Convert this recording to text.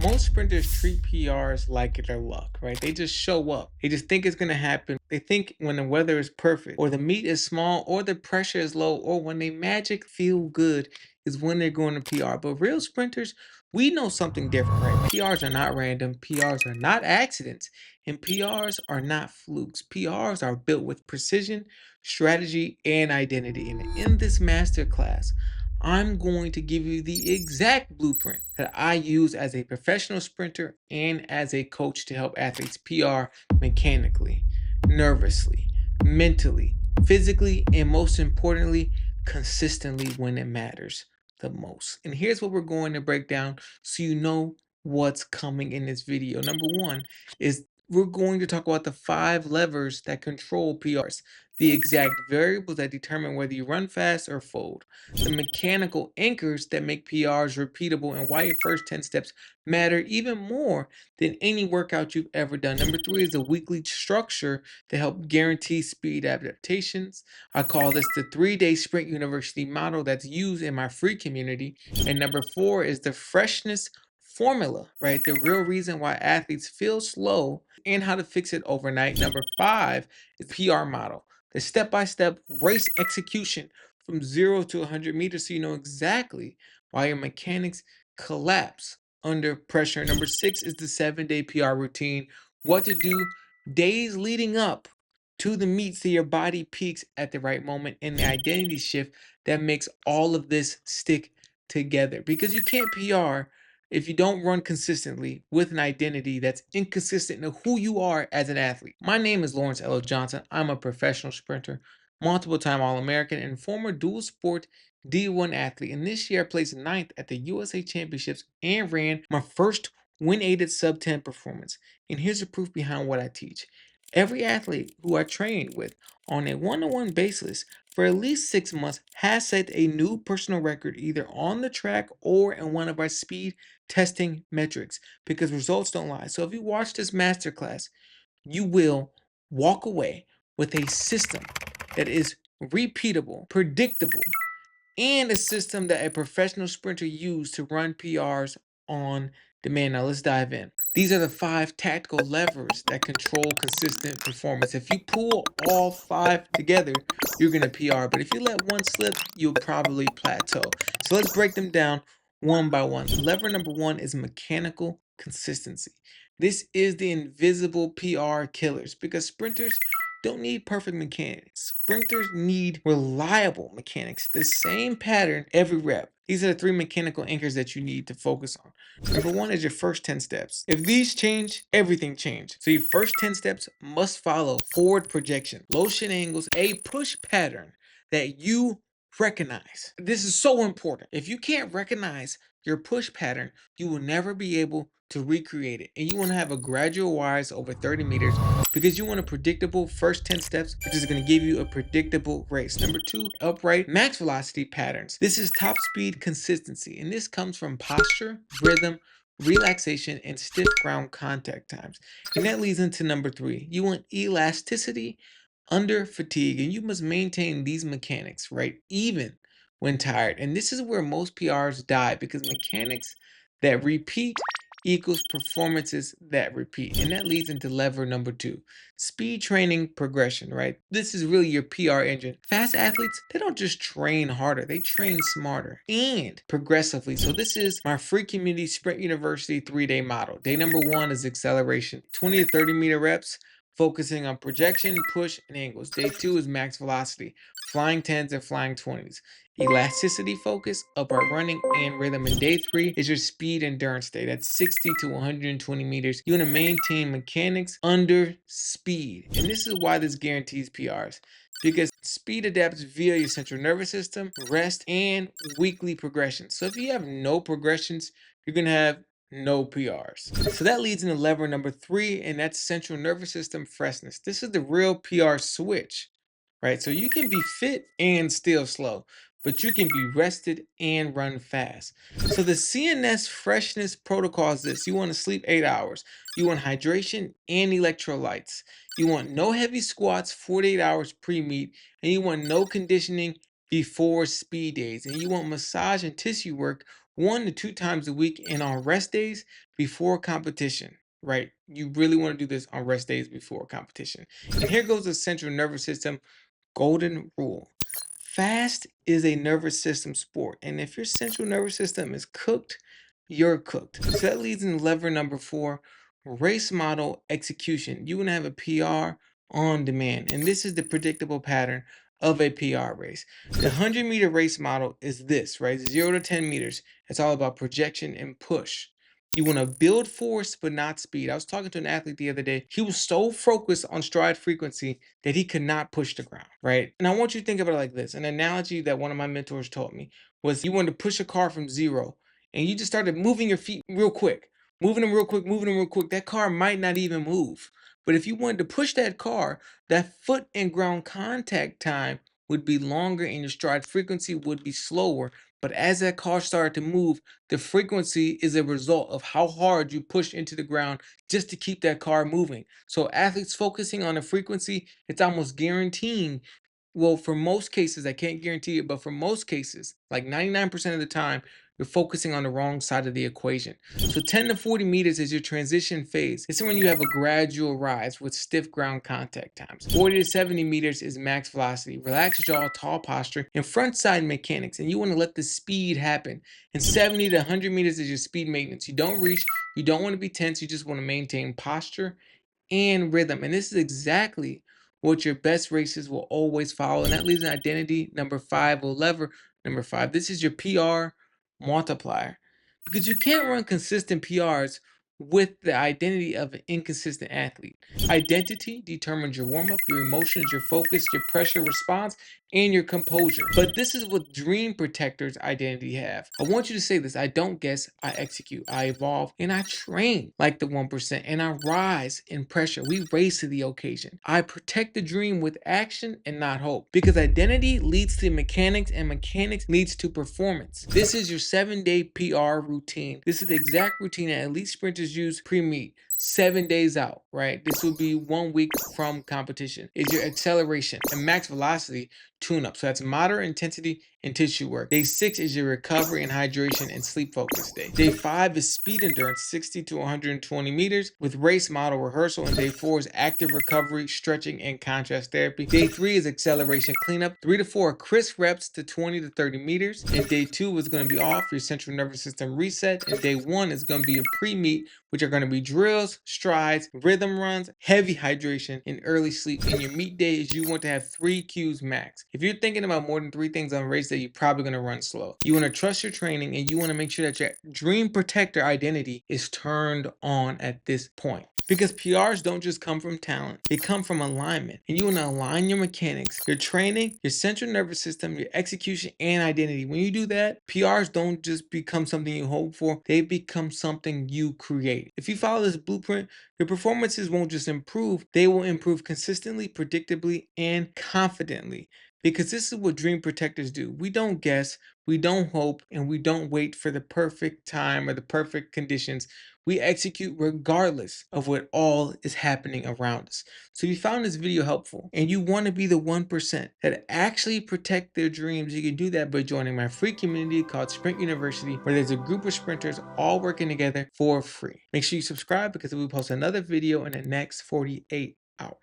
Most sprinters treat PRs like their luck, right? They just show up. They just think it's going to happen. They think when the weather is perfect, or the meet is small, or the pressure is low, or when they magic feel good is when they're going to PR. But real sprinters, we know something different, right? PRs are not random. PRs are not accidents. And PRs are not flukes. PRs are built with precision, strategy, and identity. And in this masterclass, I'm going to give you the exact blueprint that I use as a professional sprinter and as a coach to help athletes PR mechanically, nervously, mentally, physically, and most importantly, consistently when it matters the most. And here's what we're going to break down so you know what's coming in this video. Number one is we're going to talk about the 5 levers that control PRs, the exact variables that determine whether you run fast or fold, the mechanical anchors that make PRs repeatable, and why your first 10 steps matter even more than any workout you've ever done. Number 3 is a weekly structure to help guarantee speed adaptations. I call this the 3-day sprint university model that's used in my free community. And number 4 is the freshness formula, right? The real reason why athletes feel slow and how to fix it overnight. Number 5 is PR model, the step-by-step race execution from 0 to 100 meters so you know exactly why your mechanics collapse under pressure. Number 6 is the 7-day PR routine, what to do days leading up to the meet so your body peaks at the right moment, and the identity shift that makes all of this stick together. Because you can't PR if you don't run consistently with an identity that's inconsistent in who you are as an athlete. My name is Lawrence L. Johnson. I'm a professional sprinter, multiple time All-American, and former dual sport D1 athlete. And this year I placed 9th at the USA Championships and ran my first win-aided sub-10 performance. And here's the proof behind what I teach. Every athlete who I trained with on a one-on-one basis for at least 6 months has set a new personal record either on the track or in one of our speed testing metrics, because results don't lie. So if you watch this masterclass, you will walk away with a system that is repeatable, predictable, and a system that a professional sprinter used to run PRs on demand. Now let's dive in. These are the 5 tactical levers that control consistent performance. If you pull all 5 together, you're going to PR. But if you let one slip, you'll probably plateau. So let's break them down one by one. Lever number 1 is mechanical consistency. This is the invisible PR killers, because sprinters don't need perfect mechanics. Sprinters need reliable mechanics, the same pattern every rep. These are the 3 mechanical anchors that you need to focus on. Number 1 is your first 10 steps. If these change, everything changes. So your first 10 steps must follow forward projection, low shin angles, a push pattern that you recognize. This is so important. If you can't recognize your push pattern, you will never be able to recreate it. And you want to have a gradual rise over 30 meters, because you want a predictable first 10 steps, which is going to give you a predictable race. Number 2, upright max velocity patterns. This is top speed consistency, and this comes from posture, rhythm, relaxation, and stiff ground contact times. And that leads into number 3. You want elasticity under fatigue, and you must maintain these mechanics, right, even when tired. And this is where most PRs die, because mechanics that repeat equals performances that repeat. And that leads into lever number 2, speed training progression, right? This is really your PR engine. Fast athletes, they don't just train harder, they train smarter and progressively. So this is my free community sprint university 3-day model. Day number 1 is acceleration, 20 to 30 meter reps, focusing on projection, push, and angles. Day 2 is max velocity, flying 10s and flying 20s. Elasticity focus, upright running, and rhythm. And day 3 is your speed endurance day. That's 60 to 120 meters. You want to maintain mechanics under speed. And this is why this guarantees PRs, because speed adapts via your central nervous system, rest, and weekly progression. So if you have no progressions, you're going to have no PRs. So that leads into lever number 3, and that's central nervous system freshness. This is the real PR switch, right? So you can be fit and still slow, but you can be rested and run fast. So the CNS freshness protocol is this. You want to sleep 8 hours. You want hydration and electrolytes. You want no heavy squats 48 hours pre-meet, and you want no conditioning before speed days. And you want massage and tissue work 1 to 2 times a week and on rest days before competition, right? You really want to do this on rest days before competition. And here goes the central nervous system golden rule. Fast is a nervous system sport. And if your central nervous system is cooked, you're cooked. So that leads in lever number 4, race model execution. You want to have a PR on demand. And this is the predictable pattern of a PR race. The 100-meter race model is this, right? 0 to 10 meters. It's all about projection and push. You want to build force but not speed. I was talking to an athlete the other day. He was so focused on stride frequency that he could not push the ground, right? And I want you to think about it like this. An analogy that one of my mentors taught me was you wanted to push a car from 0 and you just started moving your feet real quick, moving them real quick, moving them real quick. That car might not even move. But if you wanted to push that car, that foot and ground contact time would be longer and your stride frequency would be slower. But as that car started to move, the frequency is a result of how hard you push into the ground just to keep that car moving. So athletes focusing on the frequency, it's almost guaranteeing. Well, for most cases, I can't guarantee it, but for most cases, like 99% of the time, you're focusing on the wrong side of the equation. So 10 to 40 meters is your transition phase. It's when you have a gradual rise with stiff ground contact times. 40 to 70 meters is max velocity, relaxed jaw, tall posture, and front side mechanics. And you want to let the speed happen. And 70 to 100 meters is your speed maintenance. You don't reach, you don't want to be tense, you just want to maintain posture and rhythm. And this is exactly what your best races will always follow. And that leaves an identity number 5 or lever number 5. This is your PR multiplier because you can't run consistent PRs with the identity of an inconsistent athlete. Identity determines your warm up, your emotions, your focus, your pressure response, and your composure. But this is what Dream Protector's identity have. I want you to say this: I don't guess, I execute, I evolve, and I train like the 1%, and I rise in pressure. We raise to the occasion. I protect the dream with action and not hope. Because identity leads to mechanics, and mechanics leads to performance. This is your 7-day PR routine. This is the exact routine that elite sprinters use pre-meet. 7 days out, right? This would be 1 week from competition. Is your acceleration and max velocity tune-up. So that's moderate intensity and tissue work. Day 6 is your recovery and hydration and sleep focus day. Day 5 is speed endurance, 60 to 120 meters with race model rehearsal. And day 4 is active recovery, stretching, and contrast therapy. Day 3 is acceleration cleanup. 3 to 4 are crisp reps to 20 to 30 meters. And day 2 is going to be off, your central nervous system reset. And day 1 is going to be a pre-meet, which are going to be drills, strides, rhythm runs, heavy hydration, and early sleep. And your meet day is you want to have 3 Qs max. If you're thinking about more than 3 things on race day, you're probably going to run slow. You want to trust your training and you want to make sure that your dream protector identity is turned on at this point. Because PRs don't just come from talent, they come from alignment. And you want to align your mechanics, your training, your central nervous system, your execution, and identity. When you do that, PRs don't just become something you hope for, they become something you create. If you follow this blueprint, your performances won't just improve, they will improve consistently, predictably, and confidently. Because this is what dream protectors do. We don't guess, we don't hope, and we don't wait for the perfect time or the perfect conditions. We execute regardless of what all is happening around us. So if you found this video helpful and you want to be the 1% that actually protect their dreams, you can do that by joining my free community called Sprint University, where there's a group of sprinters all working together for free. Make sure you subscribe because we will post another video in the next 48 hours.